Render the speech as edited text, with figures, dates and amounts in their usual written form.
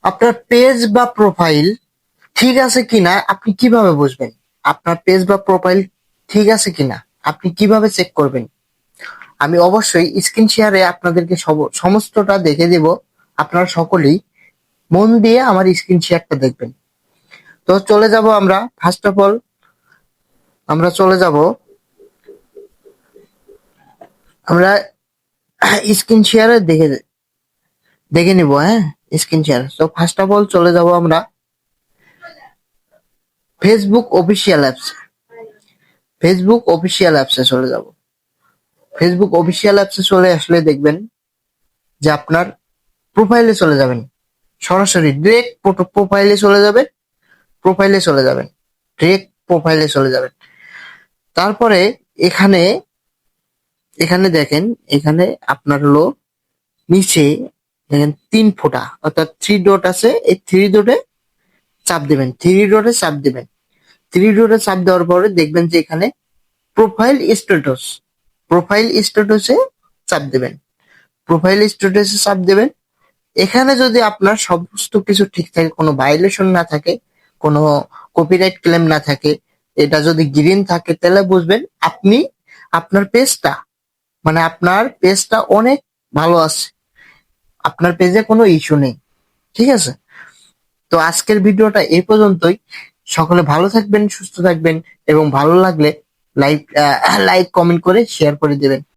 আপনার পেজ বা প্রোফাইল ঠিক আছে কিনা আপনি কিভাবে বুঝবেন? আপনার পেজ বা প্রোফাইল ঠিক আছে কিনা আপনি কিভাবে চেক করবেন? আমি অবশ্যই স্ক্রিন শেয়ারে আপনাদেরকে সমস্তটা দেখে দেব। আপনারা সকলেই মন দিয়ে আমার স্ক্রিন শেয়ারটা দেখবেন। তো চলে যাব আমরা, ফার্স্ট অফ অল আমরা চলে যাব, আমরা স্ক্রিন শেয়ারে দেখে দেখে নিব। হ্যাঁ, স্ক্রিন শেয়ার। তো ফার্স্ট অফ অল চলে যাব আমরা Facebook official apps. Facebook official অ্যাপসে চলে যাব। ফেসবুক অফিসিয়াল অ্যাপসে চলে আসলে দেখবেন যে আপনার প্রোফাইলে চলে যাবেন, সরাসরি ডিরেক্ট প্রোফাইলে চলে যাবেন। প্রোফাইলে চলে যাবেন, ডিরেক্ট প্রোফাইলে চলে যাবেন। তারপরে এখানে এখানে দেখেন, এখানে আপনার হলো নিচে দেখেন 3 ফোঁটা অর্থাৎ 3 ডট আছে। এই 3 ডটে চাপ দিবেন, 3 ডটে চাপ দিবেন। 3 ডটে চাপ দেওয়ার পরে দেখবেন যে এখানে প্রোফাইল স্ট্যাটাস, প্রোফাইল স্ট্যাটাসে চাপ দিবেন। প্রোফাইল স্ট্যাটাসে চাপ দিবেন। এখানে যদি আপনার সমস্ত কিছু ঠিক থাকে, কোনো ভায়োলেশন না থাকে, কোনো কপিরাইট ক্লেম না থাকে, এটা যদি গ্রিন থাকে তাহলে বুঝবেন আপনি আপনার পেজটা মানে আপনার পেজটা অনেক ভালো আছে, আপনার পেজে কোনো ইস্যু নেই। ঠিক আছে? তো আজকের ভিডিওটা এই পর্যন্তই। সকলে ভালো থাকবেন, সুস্থ থাকবেন এবং ভালো লাগলে লাইক কমেন্ট করে শেয়ার করে দিবেন।